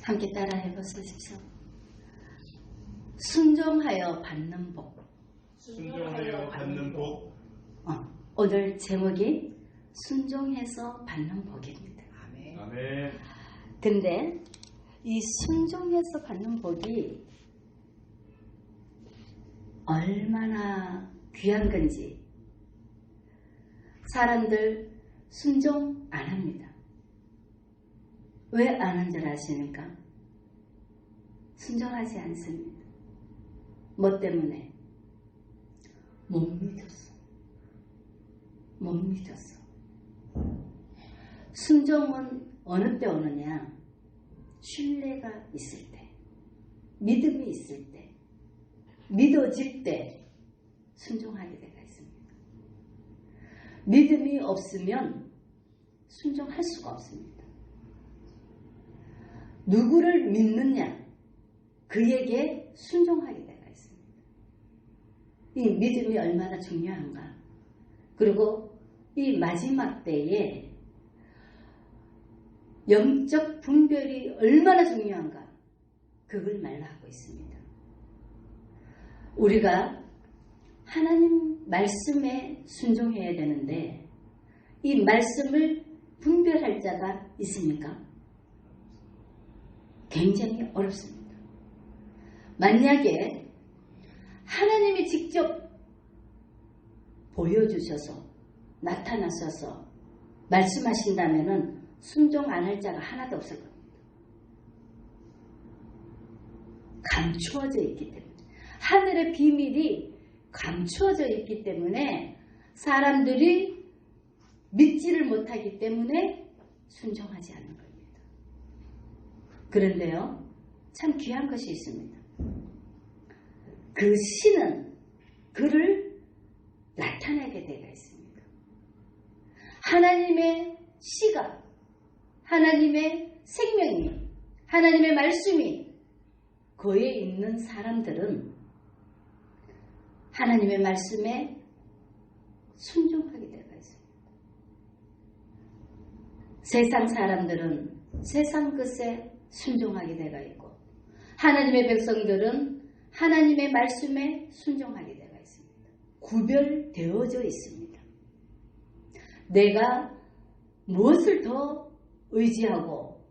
함께 따라 해보십시오. 순종하여 받는 복. 순종하여 받는 복. 오늘 제목이 순종해서 받는 복입니다. 아멘. 아멘. 근데 이 순종해서 받는 복이 얼마나 귀한 건지 사람들 순종 안 합니다. 왜 안 한 줄 아십니까? 순종하지 않습니다. 뭐 때문에? 못 믿었어. 못 믿었어. 순종은 어느 때 오느냐? 신뢰가 있을 때, 믿음이 있을 때, 믿어질 때 순종하게 되어 있습니다. 믿음이 없으면 순종할 수가 없습니다. 누구를 믿느냐? 그에게 순종하게 되어 있습니다. 이 믿음이 얼마나 중요한가? 그리고 이 마지막 때에 영적 분별이 얼마나 중요한가? 그걸 말하고 있습니다. 우리가 하나님 말씀에 순종해야 되는데 이 말씀을 분별할 자가 있습니까? 굉장히 어렵습니다. 만약에 하나님이 직접 보여주셔서 나타나셔서 말씀하신다면 순종 안 할 자가 하나도 없을 겁니다. 감추어져 있기 때문에 하늘의 비밀이 감추어져 있기 때문에 사람들이 믿지를 못하기 때문에 순종하지 않는 겁니다. 그런데요, 참 귀한 것이 있습니다. 그 신은 그를 나타내게 되어 있습니다. 하나님의 시가, 하나님의 생명이, 하나님의 말씀이 거기에 있는 사람들은 하나님의 말씀에 순종하게 되어 있습니다. 세상 사람들은 세상 것에 순종하게 되어 있고 하나님의 백성들은 하나님의 말씀에 순종하게 되어 있습니다. 구별되어져 있습니다. 내가 무엇을 더 의지하고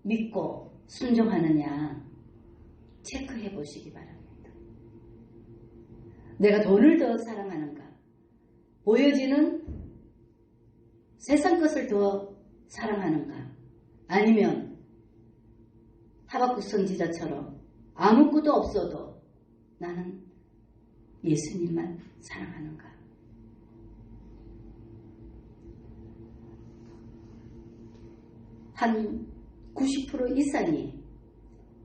믿고 순종하느냐 체크해 보시기 바랍니다. 내가 돈을 더 사랑하는가? 보여지는 세상 것을 더 사랑하는가? 아니면 하박국 선지자처럼 아무것도 없어도 나는 예수님만 사랑하는가? 한 90% 이상이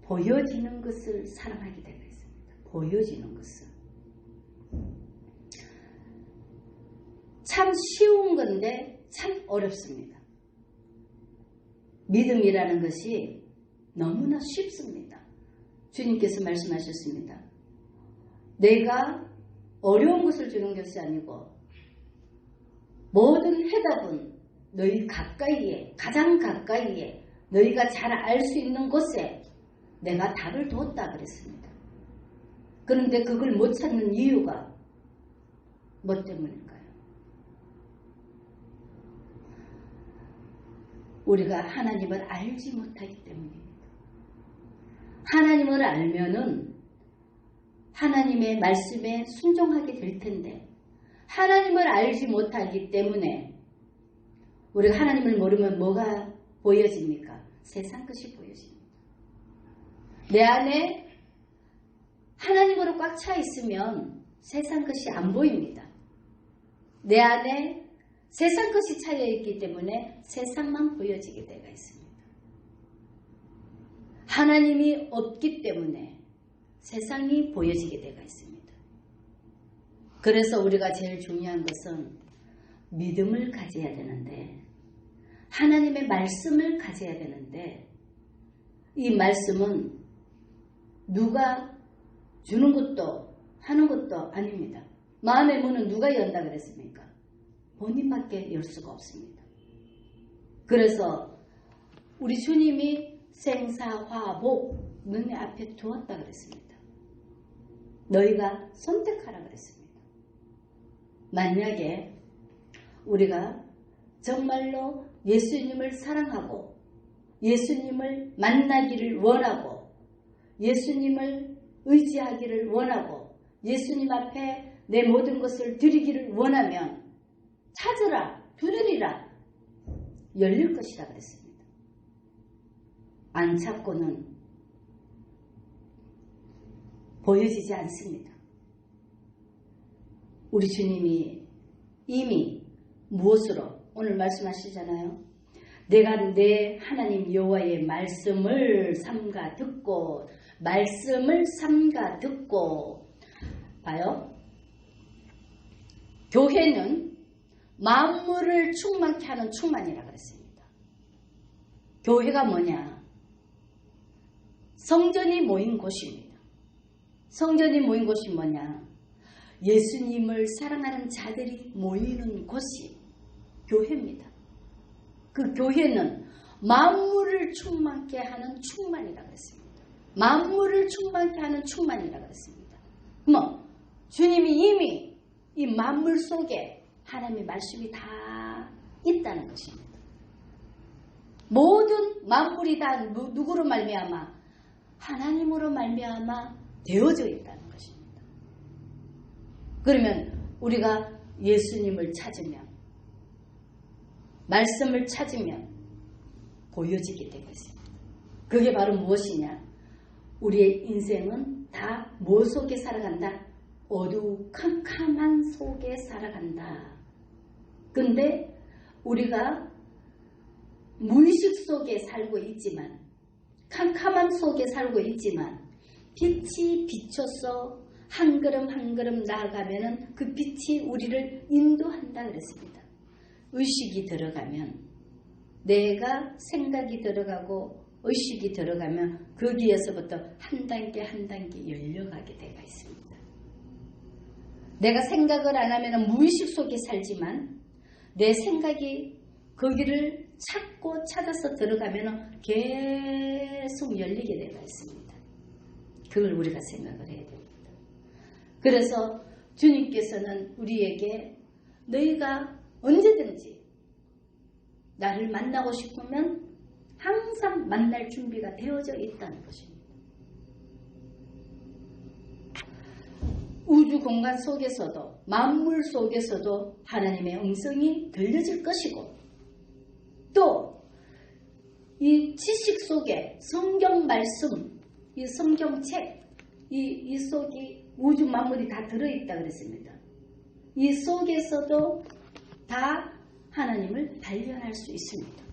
보여지는 것을 사랑하게 되어 있습니다. 보여지는 것을. 참 쉬운 건데 참 어렵습니다. 믿음이라는 것이 너무나 쉽습니다. 주님께서 말씀하셨습니다. 내가 어려운 것을 주는 것이 아니고 모든 해답은 너희 가까이에, 가장 가까이에 너희가 잘 알 수 있는 곳에 내가 답을 뒀다 그랬습니다. 그런데 그걸 못 찾는 이유가 뭐 때문일까요? 우리가 하나님을 알지 못하기 때문입니다. 하나님을 알면은 하나님의 말씀에 순종하게 될 텐데 하나님을 알지 못하기 때문에 우리가 하나님을 모르면 뭐가 보여집니까? 세상 것이 보여집니다. 내 안에 하나님으로 꽉 차 있으면 세상 것이 안 보입니다. 내 안에 세상 것이 차여 있기 때문에 세상만 보여지게 되어 있습니다. 하나님이 없기 때문에 세상이 보여지게 되어 있습니다. 그래서 우리가 제일 중요한 것은 믿음을 가져야 되는데 하나님의 말씀을 가져야 되는데 이 말씀은 누가 주는 것도 하는 것도 아닙니다. 마음의 문은 누가 연다 그랬습니까? 본인밖에 열 수가 없습니다. 그래서 우리 주님이 생사화복 너네 앞에 두었다 그랬습니다. 너희가 선택하라 그랬습니다. 만약에 우리가 정말로 예수님을 사랑하고 예수님을 만나기를 원하고 예수님을 의지하기를 원하고 예수님 앞에 내 모든 것을 드리기를 원하면 찾으라, 두드리라, 열릴 것이라 그랬습니다. 안 찾고는 보여지지 않습니다. 우리 주님이 이미 무엇으로 오늘 말씀하시잖아요. 내가 내 하나님 여호와의 말씀을 삼가 듣고 봐요. 교회는 만물을 충만케 하는 충만이라 그랬습니다. 교회가 뭐냐? 성전이 모인 곳입니다. 성전이 모인 곳이 뭐냐? 예수님을 사랑하는 자들이 모이는 곳이 교회입니다. 그 교회는 만물을 충만케 하는 충만이라 그랬습니다. 만물을 충만케 하는 충만이라 그랬습니다. 그럼 주님이 이미 이 만물 속에 하나님의 말씀이 다 있다는 것입니다. 모든 만물이 다 누구로 말미암아? 하나님으로 말미암아 되어져 있다는 것입니다. 그러면 우리가 예수님을 찾으면, 말씀을 찾으면 보여지게 되고 있습니다. 그게 바로 무엇이냐? 우리의 인생은 다 뭐 속에 살아간다? 어두컴컴한 속에 살아간다. 근데 우리가 무의식 속에 살고 있지만, 캄캄함 속에 살고 있지만 빛이 비춰서 한 걸음 한 걸음 나아가면은 그 빛이 우리를 인도한다 그랬습니다. 의식이 들어가면, 내가 생각이 들어가고 의식이 들어가면 거기에서부터 한 단계 한 단계 열려가게 되어 있습니다. 내가 생각을 안 하면 무의식 속에 살지만 내 생각이 거기를 찾고 찾아서 들어가면 계속 열리게 되어 있습니다. 그걸 우리가 생각을 해야 됩니다. 그래서 주님께서는 우리에게 너희가 언제든지 나를 만나고 싶으면 항상 만날 준비가 되어져 있다는 것입니다. 우주 공간 속에서도 만물 속에서도 하나님의 음성이 들려질 것이고, 또 이 지식 속에 성경 말씀, 이 성경책, 이 속이 우주 만물이 다 들어있다 그랬습니다. 이 속에서도 다 하나님을 발견할 수 있습니다.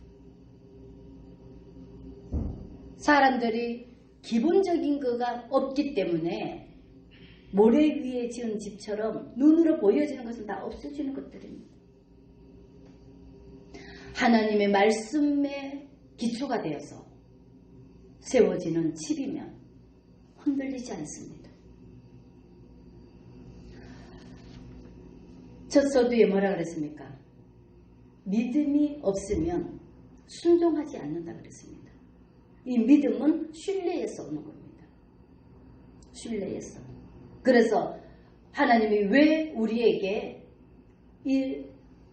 사람들이 기본적인 거가 없기 때문에 모래 위에 지은 집처럼 눈으로 보여지는 것은 다 없어지는 것들입니다. 하나님의 말씀에 기초가 되어서 세워지는 집이면 흔들리지 않습니다. 첫 서두에 뭐라 그랬습니까? 믿음이 없으면 순종하지 않는다 그랬습니다. 이 믿음은 신뢰에서 오는 겁니다. 신뢰에서. 그래서 하나님이 왜 우리에게 이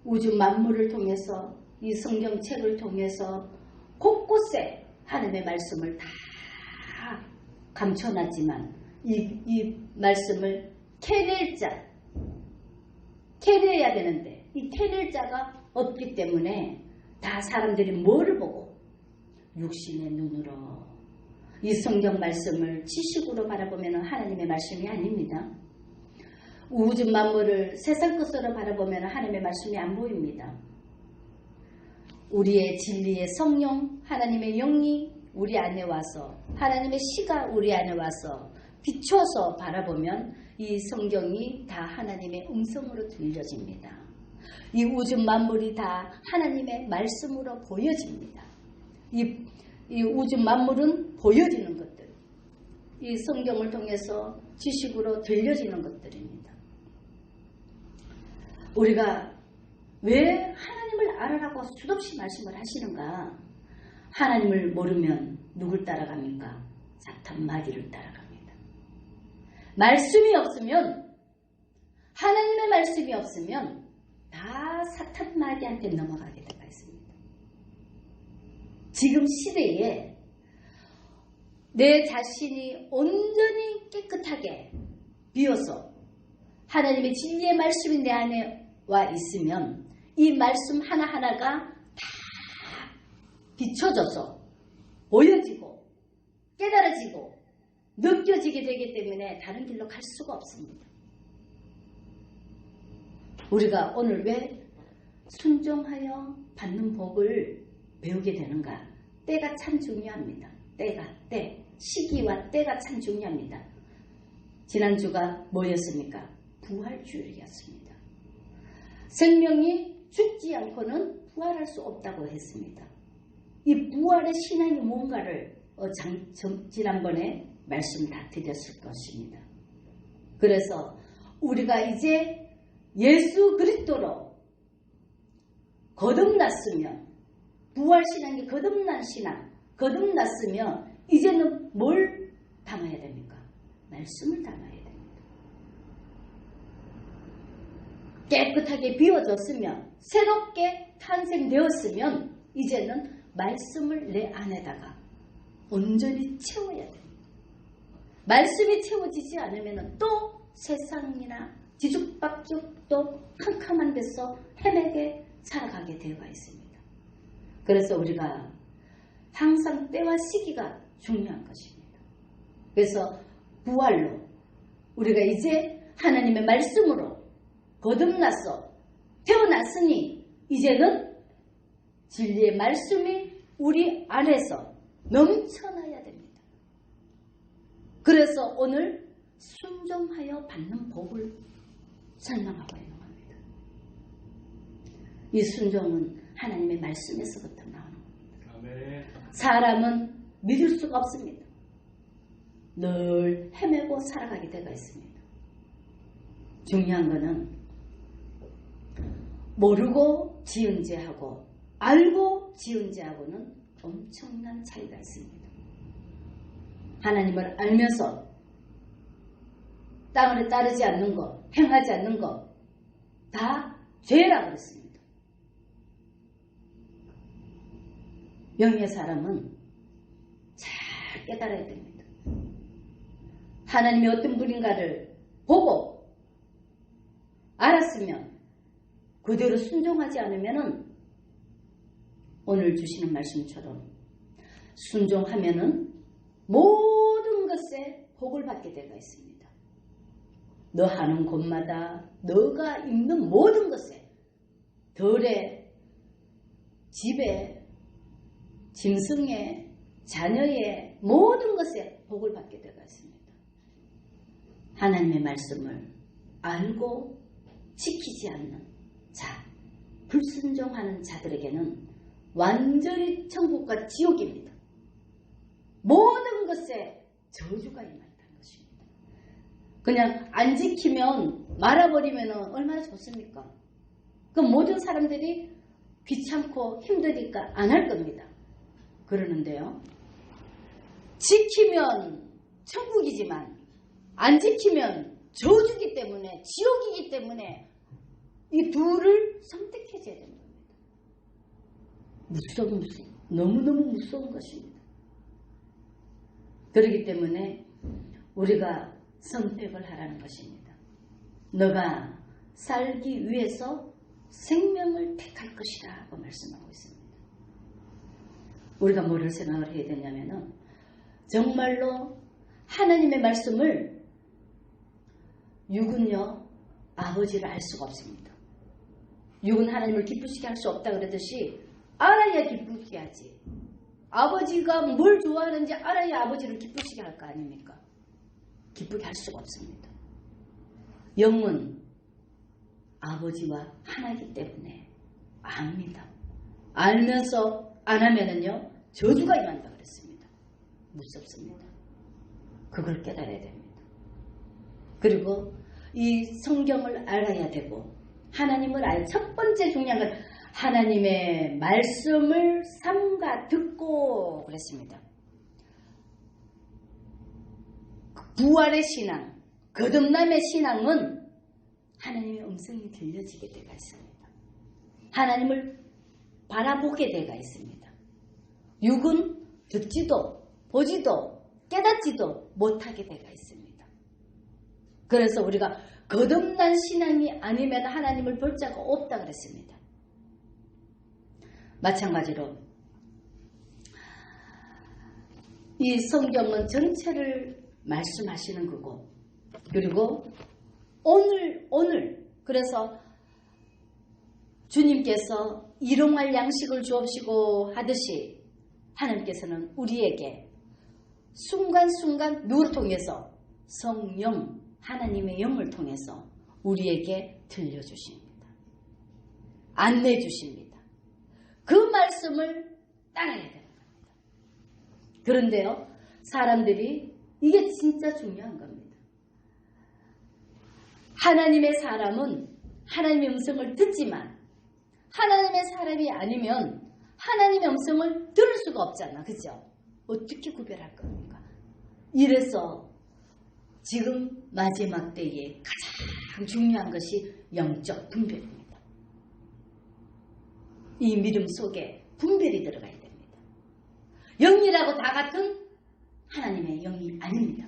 우주 만물을 통해서, 이 성경책을 통해서 곳곳에 하나님의 말씀을 다 감춰놨지만 이 말씀을 캐내야 되는데 이 캐낼 자가 없기 때문에 다 사람들이 뭐를 보고? 육신의 눈으로 이 성경 말씀을 지식으로 바라보면 하나님의 말씀이 아닙니다. 우주 만물을 세상 것으로 바라보면 하나님의 말씀이 안 보입니다. 우리의 진리의 성령, 하나님의 영이 우리 안에 와서, 하나님의 시가 우리 안에 와서 비춰서 바라보면 이 성경이 다 하나님의 음성으로 들려집니다. 이 우주 만물이 다 하나님의 말씀으로 보여집니다. 이 우주 만물은 보여지는 것들, 이 성경을 통해서 지식으로 들려지는 것들입니다. 우리가 왜 하나님을 알아라고 수없이 말씀을 하시는가? 하나님을 모르면 누굴 따라갑니까? 사탄 마귀를 따라갑니다. 말씀이 없으면, 하나님의 말씀이 없으면 다 사탄 마귀한테 넘어가게 되어 있습니다. 지금 시대에 내 자신이 온전히 깨끗하게 비워서 하나님의 진리의 말씀이 내 안에 와 있으면 이 말씀 하나하나가 다 비춰져서 보여지고 깨달아지고 느껴지게 되기 때문에 다른 길로 갈 수가 없습니다. 우리가 오늘 왜 순종하여 받는 복을 배우게 되는가? 때가 참 중요합니다. 때, 시기와 때가 참 중요합니다. 지난주가 뭐였습니까? 부활주일이었습니다. 생명이 죽지 않고는 부활할 수 없다고 했습니다. 이 부활의 신앙이 뭔가를 지난번에 말씀 다 드렸을 것입니다. 그래서 우리가 이제 예수 그리스도로 거듭났으면, 부활신앙이 거듭난 신앙, 거듭났으면 이제는 뭘 담아야 됩니까? 말씀을 담아야 됩니다. 깨끗하게 비워졌으면, 새롭게 탄생되었으면 이제는 말씀을 내 안에다가 온전히 채워야 됩니다. 말씀이 채워지지 않으면 또 세상이나 뒤죽박죽 또 캄캄한 데서 헤매게 살아가게 되어 있습니다. 그래서 우리가 항상 때와 시기가 중요한 것입니다. 그래서 부활로 우리가 이제 하나님의 말씀으로 거듭났어, 태어났으니 이제는 진리의 말씀이 우리 안에서 넘쳐나야 됩니다. 그래서 오늘 순종하여 받는 복을 설명하고 있는 겁니다. 이 순종은 하나님의 말씀에서부터 나오는 겁니다. 아멘. 사람은 믿을 수가 없습니다. 늘 헤매고 살아가게 되어 있습니다. 중요한 것은 모르고 지은 죄하고 알고 지은 죄하고는 엄청난 차이가 있습니다. 하나님을 알면서 땅을 따르지 않는 것, 행하지 않는 것 다 죄라고 그랬습니다. 영의 사람은 잘 깨달아야 됩니다. 하나님이 어떤 분인가를 보고 알았으면 그대로 순종하지 않으면 오늘 주시는 말씀처럼 순종하면은 모든 것에 복을 받게 되어 있습니다. 너 하는 곳마다 너가 입는 모든 것에, 덜에, 집에, 짐승에, 자녀의 모든 것에 복을 받게 되어 있습니다. 하나님의 말씀을 알고 지키지 않는 자, 불순종하는 자들에게는 완전히 천국과 지옥입니다. 모든 것에 저주가 임한다는 것입니다. 그냥 안 지키면 말아버리면 얼마나 좋습니까? 그럼 모든 사람들이 귀찮고 힘드니까 안 할 겁니다. 그러는데요, 지키면 천국이지만 안 지키면 저주기 때문에, 지옥이기 때문에 이 둘을 선택해줘야 되는 겁니다. 너무너무 무서운 것입니다. 그렇기 때문에 우리가 선택을 하라는 것입니다. 너가 살기 위해서 생명을 택할 것이라 하고 말씀하고 있습니다. 우리가 뭐를 생각을 해야 되냐면은 정말로 하나님의 말씀을 육은요 아버지를 알 수가 없습니다. 육은 하나님을 기쁘시게 할 수 없다 그러듯이 알아야 기쁘게 하지. 아버지가 뭘 좋아하는지 알아야 아버지를 기쁘시게 할 거 아닙니까? 기쁘게 할 수가 없습니다. 영은 아버지와 하나이기 때문에 압니다. 알면서 안 하면은요 저주가 임한다 그랬습니다. 무섭습니다. 그걸 깨달아야 됩니다. 그리고 이 성경을 알아야 되고 하나님을 알 첫 번째 중요한 건 하나님의 말씀을 삼가 듣고 그랬습니다. 부활의 신앙, 거듭남의 신앙은 하나님의 음성이 들려지게 되어 있습니다. 하나님을 바라보게 되어 있습니다. 육은 듣지도 보지도 깨닫지도 못하게 되어 있습니다. 그래서 우리가 거듭난 신앙이 아니면 하나님을 볼 자가 없다 그랬습니다. 마찬가지로 이 성경은 전체를 말씀하시는 거고, 그리고 오늘 그래서 주님께서 일용할 양식을 주옵시고 하듯이 하나님께서는 우리에게 순간순간 누구를 통해서? 성령, 하나님의 영을 통해서 우리에게 들려주십니다. 안내주십니다. 그 말씀을 따라야 됩니다. 그런데요, 사람들이 이게 진짜 중요한 겁니다. 하나님의 사람은 하나님의 음성을 듣지만 하나님의 사람이 아니면 하나님의 음성을 들을 수가 없잖아. 그죠? 어떻게 구별할 겁니까? 이래서 지금 마지막 때에 가장 중요한 것이 영적 분별입니다. 이 믿음 속에 분별이 들어가야 됩니다. 영이라고 다 같은 하나님의 영이 아닙니다.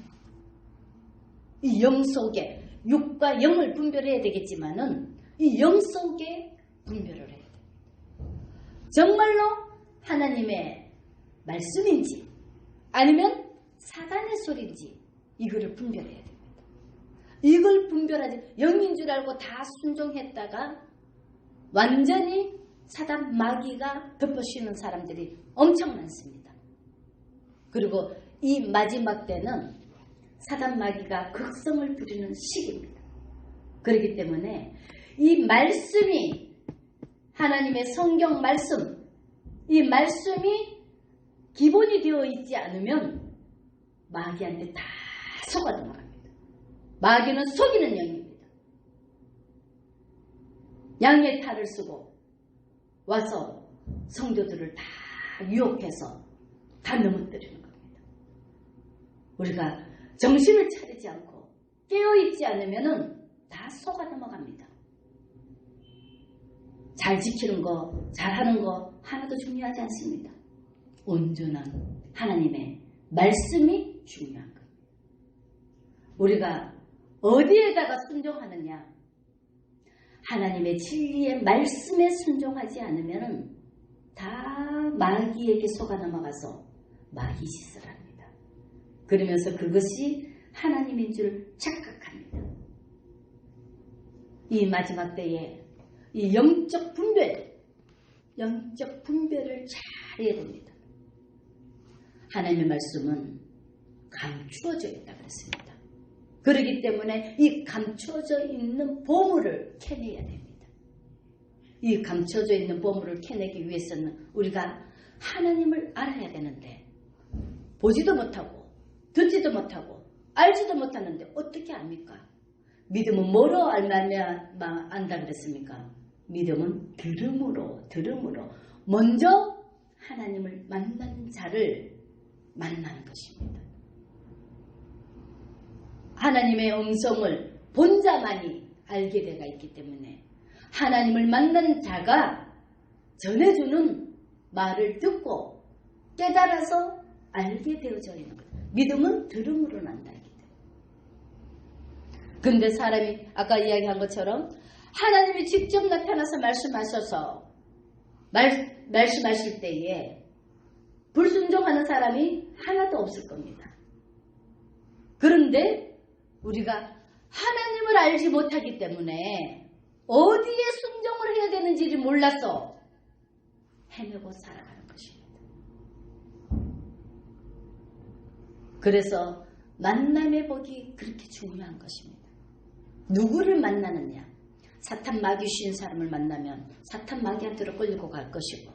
이 영 속에 육과 영을 분별해야 되겠지만은 이 영 속에 분별을 해야 됩니다. 정말로 하나님의 말씀인지 아니면 사단의 소리인지 이거를 분별해야 됩니다. 이걸 분별하지, 영인 줄 알고 다 순종했다가 완전히 사단 마귀가 덮어씌우는 사람들이 엄청 많습니다. 그리고 이 마지막 때는 사단 마귀가 극성을 부리는 시기입니다. 그렇기 때문에 이 말씀이, 하나님의 성경 말씀, 이 말씀이 기본이 되어 있지 않으면 마귀한테 다 속아 넘어갑니다. 마귀는 속이는 영입니다. 양의 탈을 쓰고 와서 성도들을 다 유혹해서 다 넘어뜨리는 겁니다. 우리가 정신을 차리지 않고 깨어있지 않으면 다 속아 넘어갑니다. 잘 지키는 거, 잘하는 거 하나도 중요하지 않습니다. 온전한 하나님의 말씀이 중요한 겁니다. 우리가 어디에다가 순종하느냐? 하나님의 진리의 말씀에 순종하지 않으면 다 마귀에게 속아 넘어가서 마귀 짓을 합니다. 그러면서 그것이 하나님인 줄 착각합니다. 이 마지막 때에 이 영적 분별을 잘 해야 됩니다. 하나님의 말씀은 감추어져 있다 그랬습니다. 그렇기 때문에 이 감추어져 있는 보물을 캐내야 됩니다. 이 감춰져 있는 보물을 캐내기 위해서는 우리가 하나님을 알아야 되는데 보지도 못하고 듣지도 못하고 알지도 못하는데 어떻게 압니까? 믿음은 뭐로 알면 안다 그랬습니까? 믿음은 들음으로 먼저 하나님을 만난 자를 만나는 것입니다. 하나님의 음성을 본 자만이 알게 되어 있기 때문에 하나님을 만난 자가 전해주는 말을 듣고 깨달아서 알게 되어져 있는 거예요. 믿음은 들음으로 난다기 때문에. 근데 사람이 아까 이야기한 것처럼 하나님이 직접 나타나서 말씀하실 때에 불순종하는 사람이 하나도 없을 겁니다. 그런데 우리가 하나님을 알지 못하기 때문에 어디에 순종을 해야 되는지를 몰라서 헤매고 살아가는 것입니다. 그래서 만남의 복이 그렇게 중요한 것입니다. 누구를 만나느냐? 사탄 마귀 쉰 사람을 만나면 사탄 마귀한테로 끌고 갈 것이고,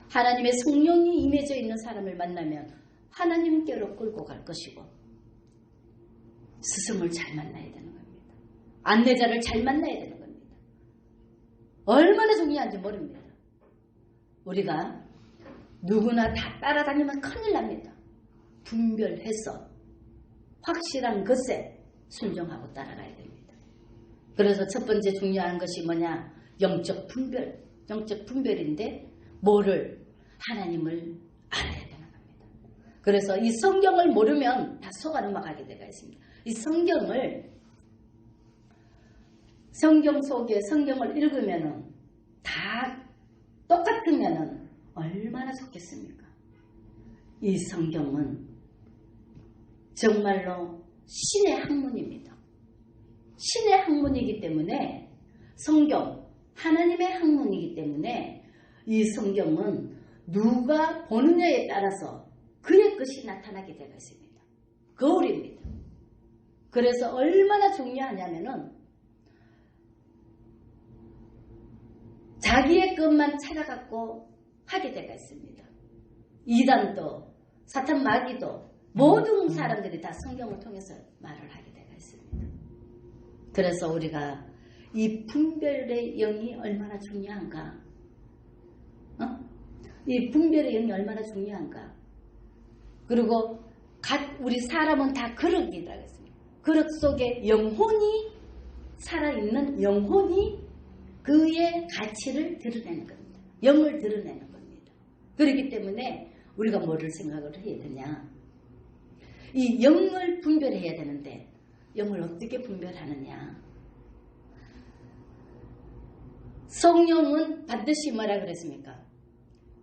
하나님의 성령이 임해져 있는 사람을 만나면 하나님께로 끌고 갈 것이고, 스승을 잘 만나야 되는 겁니다. 안내자를 잘 만나야 되는 겁니다. 얼마나 중요한지 모릅니다. 우리가 누구나 다 따라다니면 큰일 납니다. 분별해서 확실한 것에 순종하고 따라가야 됩니다. 그래서 첫 번째 중요한 것이 뭐냐? 영적 분별. 영적 분별인데 뭐를? 하나님을 알아야 되는 겁니다. 그래서 이 성경을 모르면 다 속아 넘어가게 되어 있습니다. 이 성경 속에 성경을 읽으면은 다 똑같으면은 얼마나 좋겠습니까? 이 성경은 정말로 신의 학문입니다. 신의 학문이기 때문에 성경, 하나님의 학문이기 때문에 이 성경은 누가 보느냐에 따라서 그의 것이 나타나게 되어 있습니다. 거울입니다. 그래서 얼마나 중요하냐면은 자기의 것만 찾아갖고 하게 되어 있습니다. 이단도 사탄 마귀도 모든 사람들이 다 성경을 통해서 말을 하게 되어 있습니다. 그래서 우리가 이 분별의 영이 얼마나 중요한가? 이 분별의 영이 얼마나 중요한가? 그리고 우리 사람은 다 그릇이라고 했습니다. 그릇 속에 영혼이 살아있는 영혼이 그의 가치를 드러내는 겁니다. 영을 드러내는 겁니다. 그렇기 때문에 우리가 뭐를 생각을 해야 되냐? 이 영을 분별해야 되는데 영을 어떻게 분별하느냐? 성령은 반드시 뭐라 그랬습니까?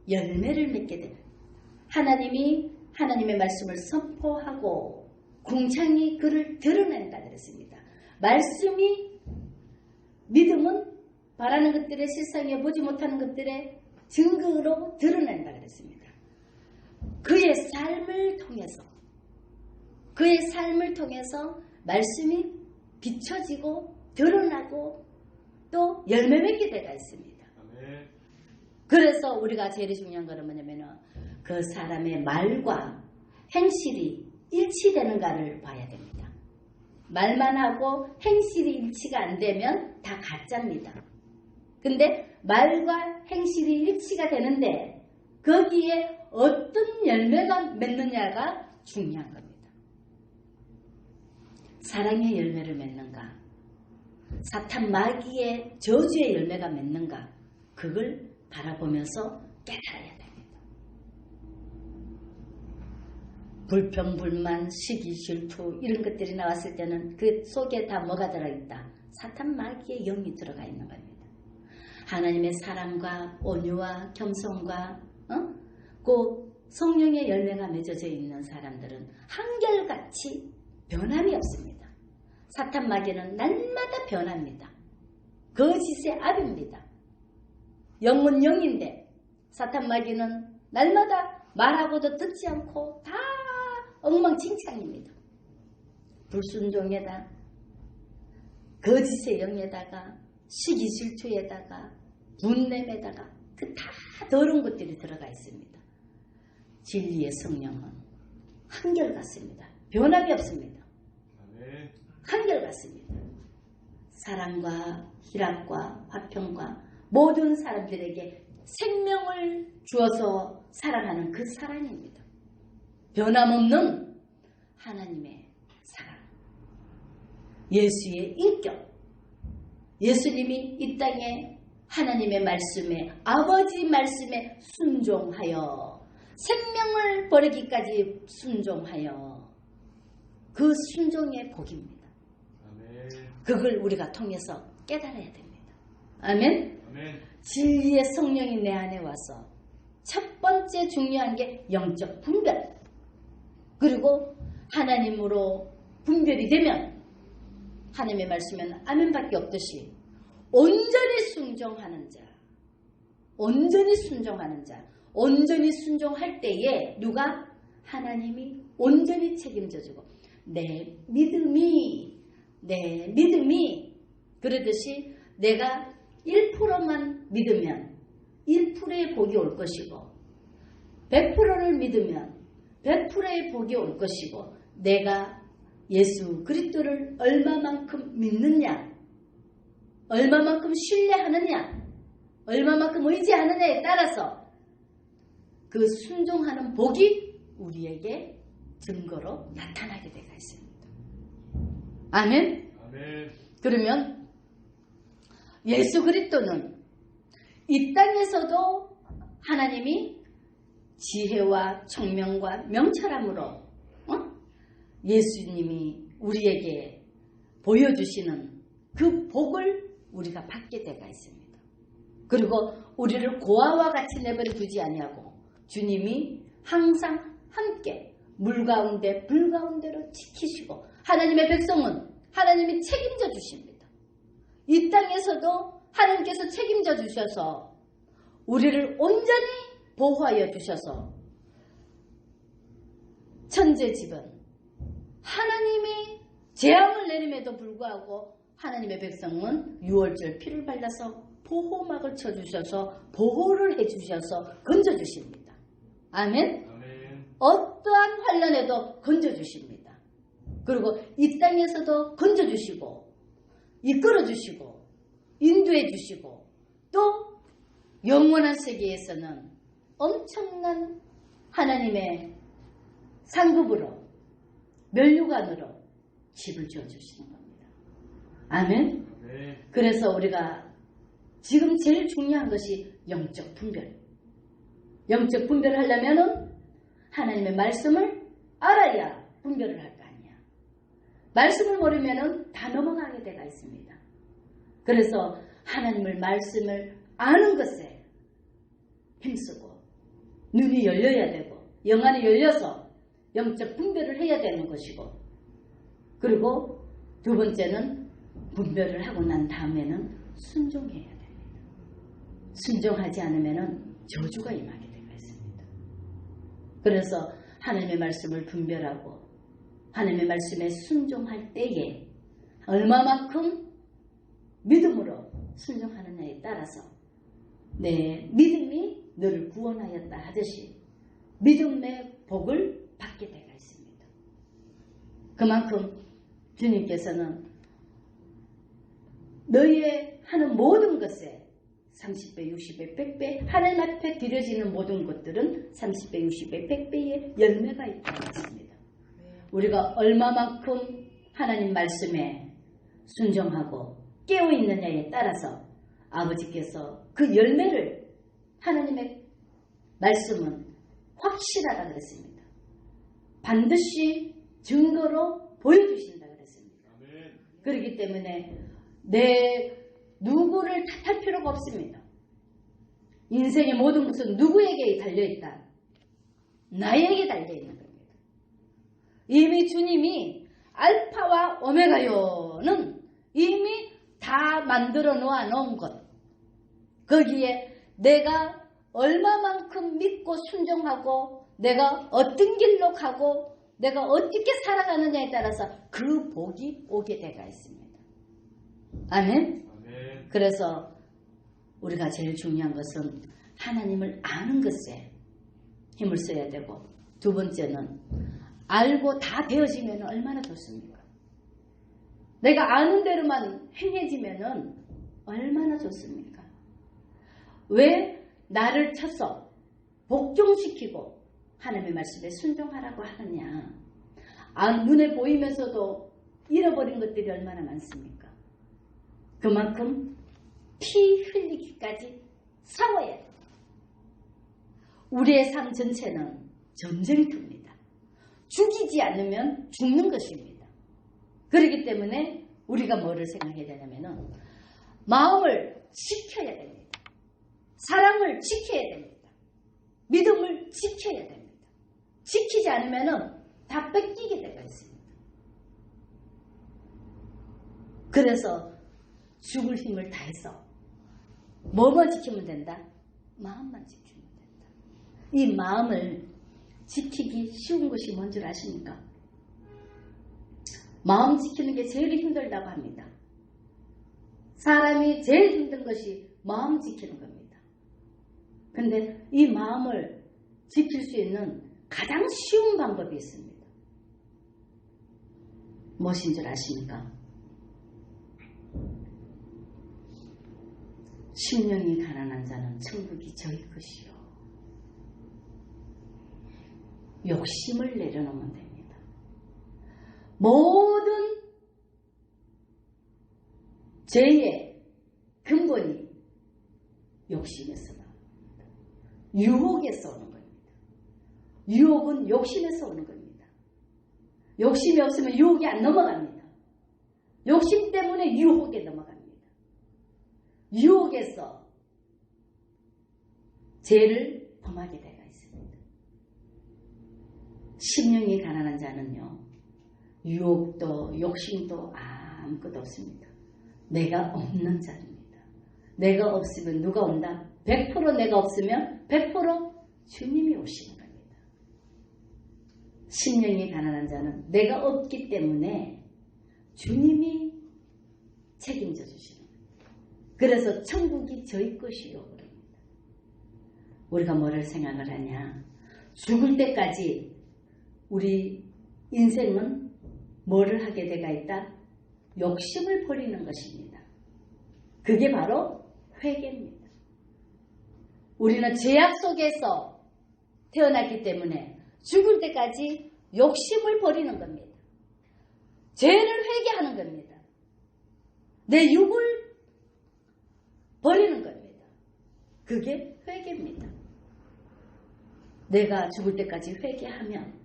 열매를 맺게 되는 하나님이 하나님의 말씀을 선포하고 궁창이 그를 드러낸다 그랬습니다. 말씀이 믿음은 바라는 것들의 세상에 보지 못하는 것들의 증거로 드러낸다 그랬습니다. 그의 삶을 통해서 말씀이 비춰지고 드러나고 또 열매 맺게 되어 있습니다. 그래서 우리가 제일 중요한 것은 뭐냐면 그 사람의 말과 행실이 일치되는가를 봐야 됩니다. 말만 하고 행실이 일치가 안 되면 다 가짜입니다. 근데 말과 행실이 일치가 되는데 거기에 어떤 열매가 맺느냐가 중요한 겁니다. 사랑의 열매를 맺는가? 사탄 마귀의 저주의 열매가 맺는가? 그걸 바라보면서 깨달아야 됩니다. 불평, 불만, 시기, 질투 이런 것들이 나왔을 때는 그 속에 다 뭐가 들어있다? 사탄 마귀의 영이 들어가 있는 겁니다. 하나님의 사랑과 온유와 겸손과 그 성령의 열매가 맺어져 있는 사람들은 한결같이 변함이 없습니다. 사탄 마귀는 날마다 변합니다. 거짓의 압입니다. 영은 영인데 사탄 마귀는 날마다 말하고도 듣지 않고 다 엉망진창입니다. 불순종에다 거짓의 영에다가 시기 질투에다가 분냄에다가 그 다 더러운 것들이 들어가 있습니다. 진리의 성령은 한결같습니다. 변함이 없습니다. 한결같습니다. 사랑과 희락과 화평과 모든 사람들에게 생명을 주어서 사랑하는 그 사랑입니다. 변함없는 하나님의 사랑, 예수의 인격, 예수님이 이 땅에 하나님의 말씀에 아버지 말씀에 순종하여 생명을 버리기까지 순종하여 그 순종의 복입니다. 아멘. 그걸 우리가 통해서 깨달아야 됩니다. 아멘. 아멘. 진리의 성령이 내 안에 와서 첫 번째 중요한 게 영적 분별. 그리고 하나님으로 분별이 되면 하나님의 말씀에는 아멘밖에 없듯이 온전히 순종하는 자, 온전히 순종할 때에 누가? 하나님이 온전히 책임져주고 내 믿음이 그러듯이 내가 1%만 믿으면 1%의 복이 올 것이고 100%를 믿으면 100%의 복이 올 것이고 내가 예수 그리스도를 얼마만큼 믿느냐, 얼마만큼 신뢰하느냐, 얼마만큼 의지하느냐에 따라서 그 순종하는 복이 우리에게 증거로 나타나게 되어 있습니다. 아멘? 아멘. 그러면 예수 그리스도는 이 땅에서도 하나님이 지혜와 총명과 명철함으로 예수님이 우리에게 보여주시는 그 복을 우리가 받게 되가 있습니다. 그리고 우리를 고아와 같이 내버려 두지 아니하고 주님이 항상 함께 물 가운데 불 가운데로 지키시고 하나님의 백성은 하나님이 책임져 주십니다. 이 땅에서도 하나님께서 책임져 주셔서 우리를 온전히 보호하여 주셔서 천재집은 하나님이 재앙을 내림에도 불구하고 하나님의 백성은 유월절 피를 발라서 보호막을 쳐주셔서 보호를 해주셔서 건져주십니다. 아멘? 아멘. 어떠한 환난에도 건져주십니다. 그리고 이 땅에서도 건져주시고 이끌어주시고 인도해주시고 또 영원한 세계에서는 엄청난 하나님의 상급으로 면류관으로 집을 지어주시는 겁니다. 아멘? 네. 그래서 우리가 지금 제일 중요한 것이 영적 분별. 영적 분별을 하려면은 하나님의 말씀을 알아야 분별을 할 거 아니야. 말씀을 모르면은 다 넘어가게 되가 있습니다. 그래서 하나님의 말씀을 아는 것에 힘쓰고 눈이 열려야 되고 영안이 열려서 영적 분별을 해야 되는 것이고 그리고 두 번째는 분별을 하고 난 다음에는 순종해야 됩니다. 순종하지 않으면 저주가 임하게 되어 있습니다. 그래서 하나님의 말씀을 분별하고 하나님의 말씀에 순종할 때에 얼마만큼 믿음으로 순종하느냐에 따라서 내 믿음이 너를 구원하였다 하듯이 믿음의 복을 받게 되어 있습니다. 그만큼 주님께서는 너희의 하는 모든 것에 30배, 60배, 100배 하나님 앞에 드려지는 모든 것들은 30배, 60배, 100배의 열매가 있다고 했습니다. 우리가 얼마만큼 하나님 말씀에 순종하고 깨어있느냐에 따라서 아버지께서 그 열매를 하나님의 말씀은 확실하다 그랬습니다. 반드시 증거로 보여주신다 그랬습니다. 그렇기 때문에 내 누구를 탓할 필요가 없습니다. 인생의 모든 것은 누구에게 달려있다? 나에게 달려있는 겁니다. 이미 주님이 알파와 오메가요는 이미 다 만들어 놓은 것. 거기에 내가 얼마만큼 믿고 순종하고 내가 어떤 길로 가고 내가 어떻게 살아가느냐에 따라서 그 복이 오게 되어 있습니다. 아멘? 아멘. 그래서 우리가 제일 중요한 것은 하나님을 아는 것에 힘을 써야 되고 두 번째는 알고 다 되어지면 얼마나 좋습니까? 내가 아는 대로만 행해지면 얼마나 좋습니까? 왜 나를 쳐서 복종시키고 하나님의 말씀에 순종하라고 하느냐? 눈에 보이면서도 잃어버린 것들이 얼마나 많습니까? 그만큼 피 흘리기까지 싸워야 돼. 우리의 삶 전체는 전쟁터입니다. 죽이지 않으면 죽는 것입니다. 그렇기 때문에 우리가 뭐를 생각해야 되냐면은 마음을 지켜야 됩니다. 사랑을 지켜야 됩니다. 믿음을 지켜야 됩니다. 지키지 않으면은 다 뺏기게 되어 있습니다. 그래서 죽을 힘을 다해서 뭐만 지키면 된다? 마음만 지키면 된다. 이 마음을 지키기 쉬운 것이 뭔 줄 아십니까? 마음 지키는 게 제일 힘들다고 합니다. 사람이 제일 힘든 것이 마음 지키는 겁니다. 근데 이 마음을 지킬 수 있는 가장 쉬운 방법이 있습니다. 무엇인 줄 아십니까? 심령이 가난한 자는 천국이 저희 것이요. 욕심을 내려놓으면 됩니다. 모든 죄의 근본이 욕심에서 나옵니다. 유혹에서 오는 겁니다. 유혹은 욕심에서 오는 겁니다. 욕심이 없으면 유혹이 안 넘어갑니다. 욕심 때문에 유혹에 넘어갑니다. 유혹에서 죄를 범하게 되어 있습니다. 심령이 가난한 자는요, 유혹도 욕심도 아무것도 없습니다. 내가 없는 자입니다. 내가 없으면 누가 온다? 100% 내가 없으면 100% 주님이 오시는 겁니다. 심령이 가난한 자는 내가 없기 때문에 주님이 책임져 주시는 겁니다. 그래서 천국이 저희 것이요 그럽니다. 우리가 뭐를 생각을 하냐? 죽을 때까지 우리 인생은 뭐를 하게 돼가 있다? 욕심을 버리는 것입니다. 그게 바로 회개입니다. 우리는 죄악 속에서 태어났기 때문에 죽을 때까지 욕심을 버리는 겁니다. 죄를 회개하는 겁니다. 내 육을 버리는 겁니다. 그게 회개입니다. 내가 죽을 때까지 회개하면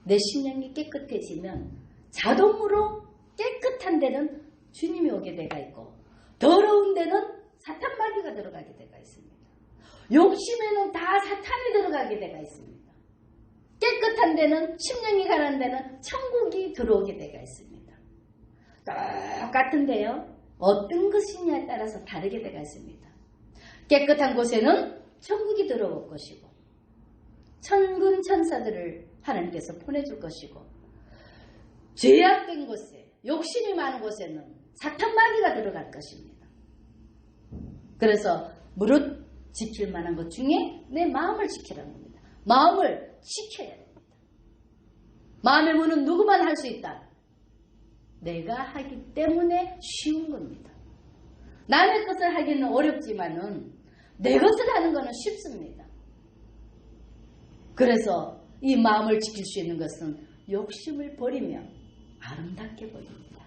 내 심령이 깨끗해지면 자동으로 깨끗한 데는 주님이 오게 되가 있고 더러운 데는 사탄 마귀가 들어가게 되가 있습니다. 욕심에는 다 사탄이 들어가게 되가 있습니다. 깨끗한 데는 심령이 가난한 데는 천국이 들어오게 되가 있습니다. 똑같은데요. 어떤 것이냐에 따라서 다르게 되가 있습니다. 깨끗한 곳에는 천국이 들어올 것이고 천군 천사들을 하나님께서 보내줄 것이고 죄악된 곳에 욕심이 많은 곳에는 사탄 마귀가 들어갈 것입니다. 그래서 무릇 지킬 만한 것 중에 내 마음을 지키라는 겁니다. 마음을 지켜야 됩니다. 마음의 문은 누구만 할 수 있다. 내가 하기 때문에 쉬운 겁니다. 남의 것을 하기는 어렵지만은 내 것을 하는 것은 쉽습니다. 그래서 이 마음을 지킬 수 있는 것은 욕심을 버리며 아름답게 보입니다.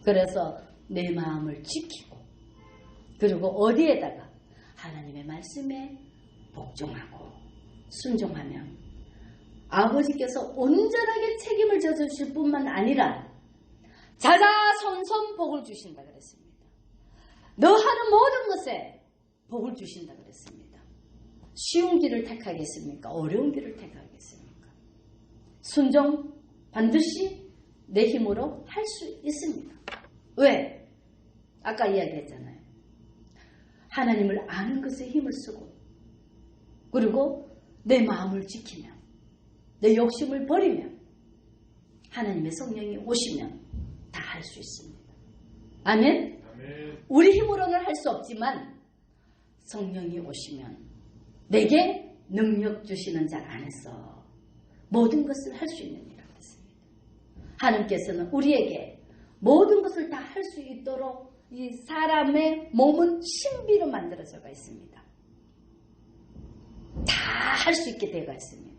그래서 내 마음을 지키고 그리고 어디에다가 하나님의 말씀에 복종하고 순종하면 아버지께서 온전하게 책임을 져주실 뿐만 아니라 자자손손 복을 주신다 그랬습니다. 너 하는 모든 것에 복을 주신다 그랬습니다. 쉬운 길을 택하겠습니까? 어려운 길을 택하겠습니까? 순종 반드시 내 힘으로 할 수 있습니다. 왜? 아까 이야기했잖아요. 하나님을 아는 것에 힘을 쓰고 그리고 내 마음을 지키면 내 욕심을 버리면 하나님의 성령이 오시면 다 할 수 있습니다. 아멘? 아멘. 우리 힘으로는 할 수 없지만 성령이 오시면 내게 능력 주시는 자 안에서 모든 것을 할 수 있는 이라고 했습니다. 하나님께서는 우리에게 모든 것을 다 할 수 있도록 이 사람의 몸은 신비로 만들어져가 있습니다. 다 할 수 있게 되어 있습니다.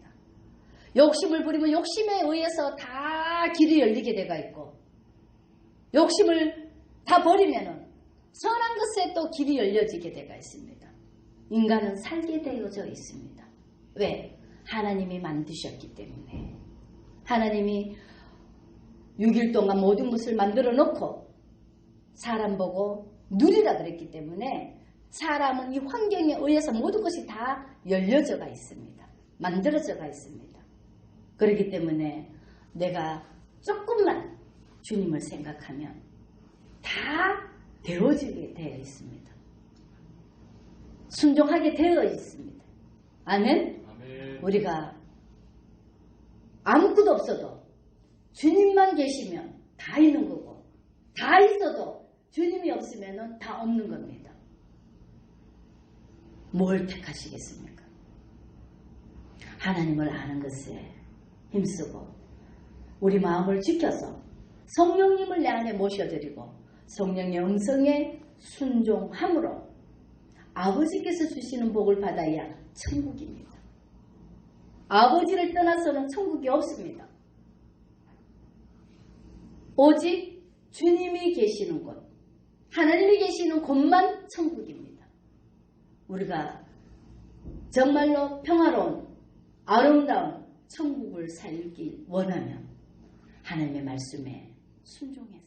욕심을 부리면 욕심에 의해서 다 길이 열리게 되어 있고 욕심을 다 버리면은 선한 것에 또 길이 열려지게 되어 있습니다. 인간은 살게 되어져 있습니다. 왜? 하나님이 만드셨기 때문에. 하나님이 6일 동안 모든 것을 만들어 놓고 사람 보고 누리라 그랬기 때문에 사람은 이 환경에 의해서 모든 것이 다 열려져가 있습니다. 만들어져가 있습니다. 그렇기 때문에 내가 조금만 주님을 생각하면 다 되어지게 되어 있습니다. 순종하게 되어 있습니다. 아멘? 아멘. 우리가 아무것도 없어도 주님만 계시면 다 있는 거고 다 있어도 주님이 없으면 다 없는 겁니다. 뭘 택하시겠습니까? 하나님을 아는 것에 힘쓰고 우리 마음을 지켜서 성령님을 내 안에 모셔드리고 성령의 음성에 순종함으로 아버지께서 주시는 복을 받아야 천국입니다. 아버지를 떠나서는 천국이 없습니다. 오직 주님이 계시는 곳, 하나님이 계시는 곳만 천국입니다. 우리가 정말로 평화로운 아름다운 천국을 살길 원하면 하나님의 말씀에 순종해서